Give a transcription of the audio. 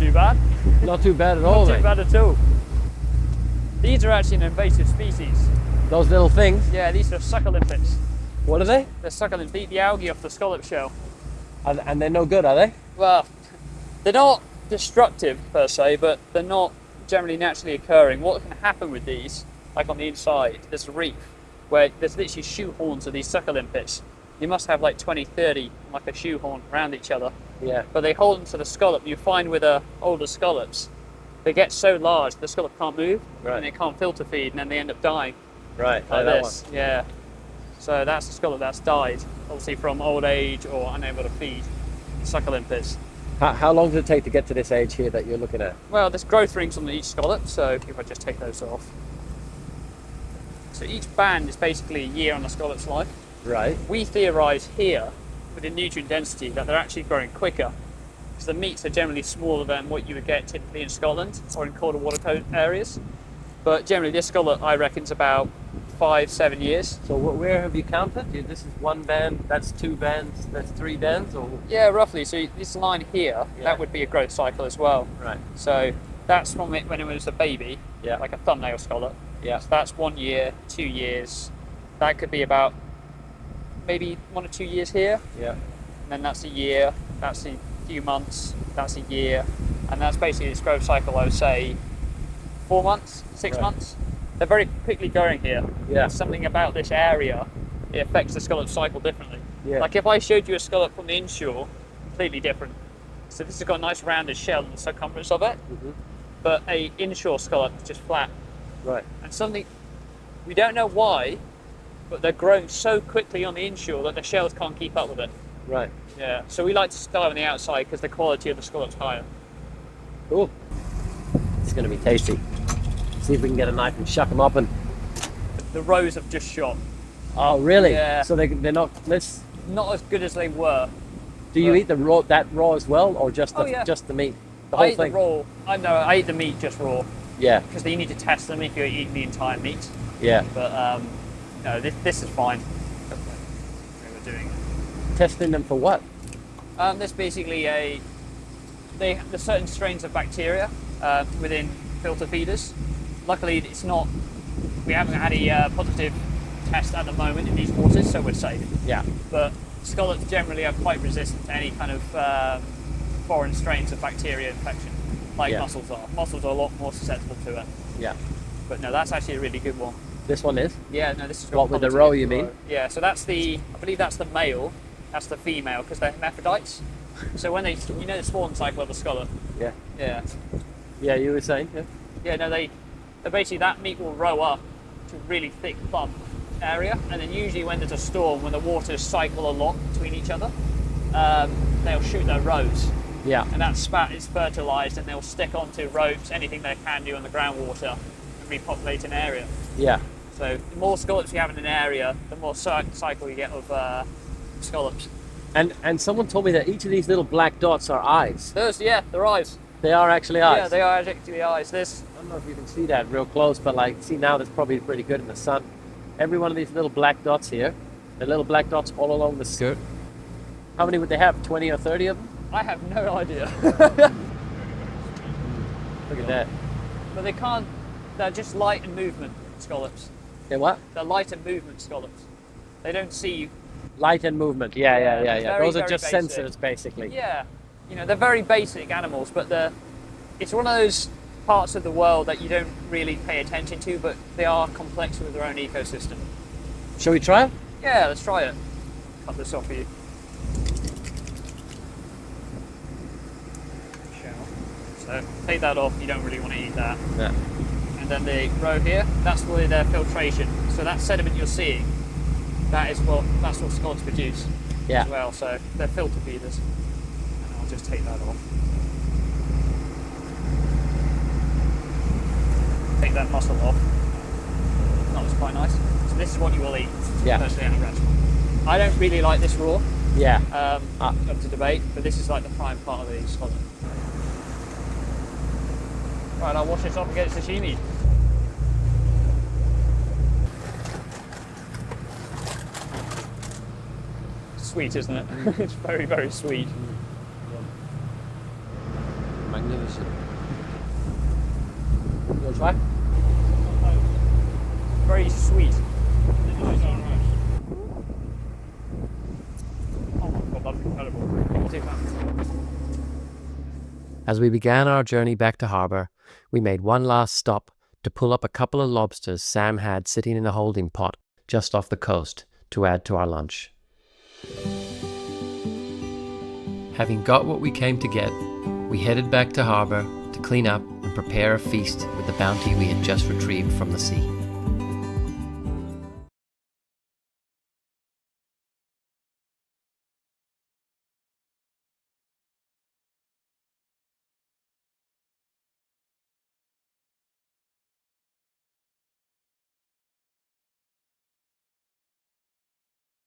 too bad. Not too bad at all. Not too bad at all. These are actually an invasive species. Those little things. Yeah, these are sucker limpets. What are they? They're succulent. They eat the algae off the scallop shell. And they're no good, are they? Well, they're not destructive per se, but they're not generally naturally occurring. What can happen with these, like on the inside, there's a reef where there's literally shoehorns of these sucker limpets. You must have like 20, 30, like a shoehorn around each other. Yeah. But they hold them to the scallop. You find with older scallops, they get so large the scallop can't move, Right. and they can't filter feed, and then they end up dying. Right. Like that this. one. Yeah. So that's the scallop that's died, obviously from old age or unable to feed. Sucker limpets. How long does it take to get to this age here that you're looking at? Well, there's growth rings on each scallop, so if I just take those off. So each band is basically a year on the scallop's life. Right. We theorise here, with the nutrient density, that they're actually growing quicker, because the meats are generally smaller than what you would get typically in Scotland or in colder water areas. But generally this scallop, I reckon, is about 5-7 years. So where have you counted? This is one band, that's two bands, that's three bands, or? Yeah, roughly. So this line here, Yeah. that would be a growth cycle as well. Right. So that's from it when it was a baby, Yeah. like a thumbnail scallop. Yeah. So that's 1 year, 2 years. That could be about maybe 1 or 2 years here. Yeah. And then that's a year, that's a few months, that's a year. And that's basically this growth cycle, I would say, 4 months, 6 Right. months. They're very quickly growing here. Yeah. There's something about this area, it affects the scallop cycle differently. Yeah. Like if I showed you a scallop from the inshore, completely different. So this has got a nice rounded shell in the circumference of it, Mhm. but a inshore scallop is just flat. Right. And something, we don't know why, but they're growing so quickly on the inshore that the shells can't keep up with it. Right. Yeah, so we like to start on the outside because the quality of the scallop's higher. Cool. It's going to be tasty. See if we can get a knife and shuck them up and. The rows have just shot. Oh, really? Yeah. So they're not. Let's. Not as good as they were. Do you Right. eat the raw as well, or just the Oh, yeah. just the meat? The I whole ate thing. the raw. I ate the meat just raw Yeah. because you need to test them if you're eating the entire meat. Yeah. But no, this is fine. We were doing. Testing them for what? There's basically there's certain strains of bacteria within filter feeders. Luckily, it's not. We haven't had a positive test at the moment in these waters, so we're safe. Yeah. But scallops generally are quite resistant to any kind of foreign strains of bacteria infection, like Yeah. mussels are. Mussels are a lot more susceptible to it. Yeah. But no, that's actually a really good one. This one is. Yeah, no, this is What, with the roe, you mean? Yeah, so that's I believe that's the male, that's the female, because they're hermaphrodites. So when the spawn cycle of the scallop. Yeah. Yeah. Yeah, you were saying. Yeah. Yeah, no, they basically, that meat will row up to a really thick plump area, and then usually when there's a storm, when the waters cycle a lot between each other, they'll shoot their rows, Yeah. and that spat is fertilised, and they'll stick onto ropes, anything they can do in the groundwater, and repopulate an area. Yeah. So the more scallops you have in an area, the more cycle you get of scallops. And someone told me that each of these little black dots are eyes. They're eyes. They are actually eyes. Yeah, they are actually eyes. I don't know if you can see that real close, but like, see now that's probably pretty good in the sun. Every one of these little black dots here, the little black dots all along the skirt. How many would they have? 20 or 30 of them? I have no idea. Look at that. But they can't, they're just light and movement scallops. Okay, what? They're light and movement scallops. They don't see you. Light and movement. Yeah. Very, Those are very just basic. sensors, basically. Yeah, they're very basic animals, but it's one of those parts of the world that you don't really pay attention to, but they are complex with their own ecosystem. Shall we try it? Yeah, let's try it. Cut this off for you. So take that off, you don't really want to eat that. Yeah. And then the row here, that's where their filtration. So that sediment you're seeing, that's what scallops produce Yeah. as well. So they're filter feeders. And I'll just take that off. Take that mussel off. That was quite nice. So this is what you will eat. Yeah. Personally at a restaurant. I don't really like this raw. Yeah. Up to debate, but this is like the prime part of the scallop. Right, I'll wash this off and get it sashimi. Sweet, isn't it? It's very, very sweet. Magnificent. magnificent. You want to try? Very sweet. Oh my god, that's incredible. As we began our journey back to harbour, we made one last stop to pull up a couple of lobsters Sam had sitting in a holding pot just off the coast to add to our lunch. Having got what we came to get, we headed back to harbour to clean up and prepare a feast with the bounty we had just retrieved from the sea.